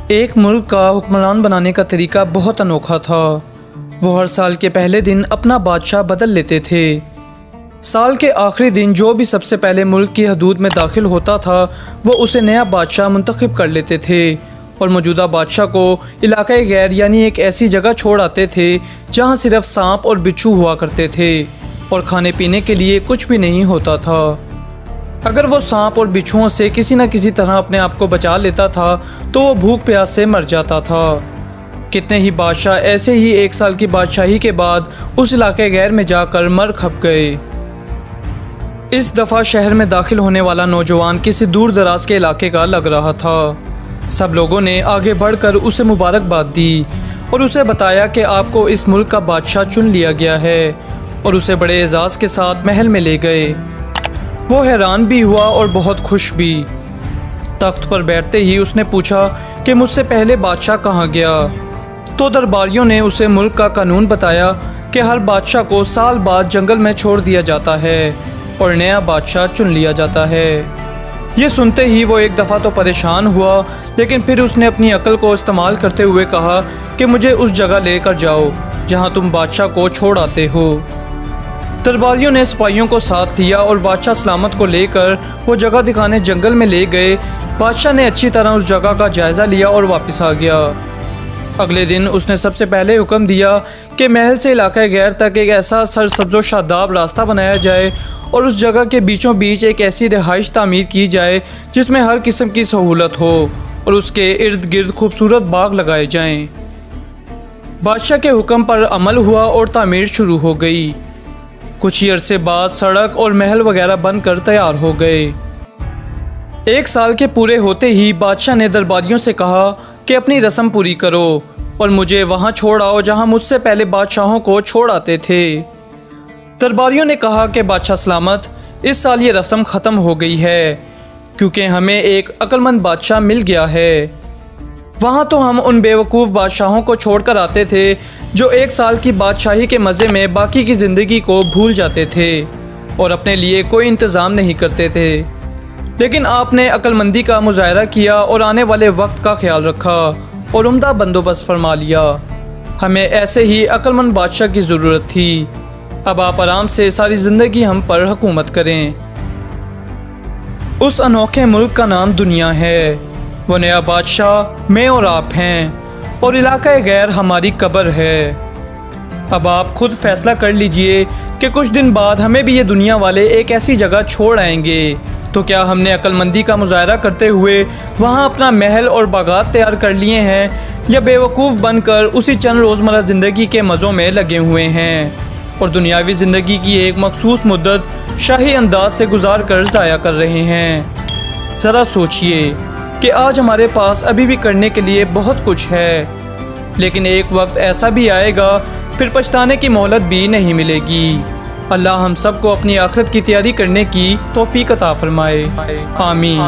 एक मुल्क का हुक्मरान बनाने का तरीका बहुत अनोखा था। वो हर साल के पहले दिन अपना बादशाह बदल लेते थे। साल के आखिरी दिन जो भी सबसे पहले मुल्क की हदूद में दाखिल होता था वो उसे नया बादशाह मुंतखब कर लेते थे और मौजूदा बादशाह को इलाक़े गैर यानी एक ऐसी जगह छोड़ आते थे जहाँ सिर्फ सांप और बिच्छू हुआ करते थे और खाने पीने के लिए कुछ भी नहीं होता था। अगर वो सांप और बिच्छुओं से किसी न किसी तरह अपने आप को बचा लेता था तो वो भूख प्यास से मर जाता था। कितने ही बादशाह ऐसे ही एक साल की बादशाही के बाद उस इलाके गैर में जाकर मर खप गए। इस दफ़ा शहर में दाखिल होने वाला नौजवान किसी दूर दराज के इलाके का लग रहा था। सब लोगों ने आगे बढ़कर उसे मुबारकबाद दी और उसे बताया कि आपको इस मुल्क का बादशाह चुन लिया गया है और उसे बड़े एजाज़ के साथ महल में ले गए। वो हैरान भी हुआ और बहुत खुश भी। तख्त पर बैठते ही उसने पूछा कि मुझसे पहले बादशाह कहाँ गया। तो दरबारियों ने उसे मुल्क का कानून बताया कि हर बादशाह को साल बाद जंगल में छोड़ दिया जाता है और नया बादशाह चुन लिया जाता है। ये सुनते ही वो एक दफ़ा तो परेशान हुआ, लेकिन फिर उसने अपनी अक्ल को इस्तेमाल करते हुए कहा कि मुझे उस जगह लेकर जाओ जहाँ तुम बादशाह को छोड़ आते हो। दरबारियों ने सिपाहियों को साथ लिया और बादशाह सलामत को लेकर वो जगह दिखाने जंगल में ले गए। बादशाह ने अच्छी तरह उस जगह का जायज़ा लिया और वापस आ गया। अगले दिन उसने सबसे पहले हुक्म दिया कि महल से इलाका गैर तक एक ऐसा सरसब्ज़ो शादाब रास्ता बनाया जाए और उस जगह के बीचों बीच एक ऐसी रिहाइश तामीर की जाए जिसमें हर किस्म की सहूलत हो और उसके इर्द गिर्द खूबसूरत बाग लगाए जाएं। बादशाह के हुक्म पर अमल हुआ और तामीर शुरू हो गई। कुछ ही अरसे बाद सड़क और महल वगैरह बनकर तैयार हो गए। एक साल के पूरे होते ही बादशाह ने दरबारियों से कहा कि अपनी रस्म पूरी करो और मुझे वहां छोड़ आओ जहां मुझसे पहले बादशाहों को छोड़ आते थे। दरबारियों ने कहा कि बादशाह सलामत, इस साल ये रस्म ख़त्म हो गई है क्योंकि हमें एक अक्लमंद बादशाह मिल गया है। वहाँ तो हम उन बेवकूफ़ बादशाहों को छोड़कर आते थे जो एक साल की बादशाही के मज़े में बाकी की ज़िंदगी को भूल जाते थे और अपने लिए कोई इंतज़ाम नहीं करते थे। लेकिन आपने अक्लमंदी का मुजाहरा किया और आने वाले वक्त का ख्याल रखा और उम्दा बंदोबस्त फरमा लिया। हमें ऐसे ही अक्लमंद बादशाह की ज़रूरत थी। अब आप आराम से सारी ज़िंदगी हम पर हुकूमत करें। उस अनोखे मुल्क का नाम दुनिया है। वो नया बादशाह मैं और आप हैं और इलाका गैर हमारी कब्र है। अब आप खुद फैसला कर लीजिए कि कुछ दिन बाद हमें भी ये दुनिया वाले एक ऐसी जगह छोड़ आएंगे, तो क्या हमने अक्लमंदी का मुजाहरा करते हुए वहाँ अपना महल और बागात तैयार कर लिए हैं या बेवकूफ़ बनकर उसी चंद रोज़मर्रा ज़िंदगी के मज़ों में लगे हुए हैं और दुनियावी ज़िंदगी की एक मखसूस मुद्दत शाही अंदाज से गुजार कर ज़ाया कर रहे हैं। ज़रा सोचिए कि आज हमारे पास अभी भी करने के लिए बहुत कुछ है, लेकिन एक वक्त ऐसा भी आएगा फिर पछताने की मोहलत भी नहीं मिलेगी। अल्लाह हम सबको अपनी आखिरत की तैयारी करने की तौफीक अता फरमाए। आमीन।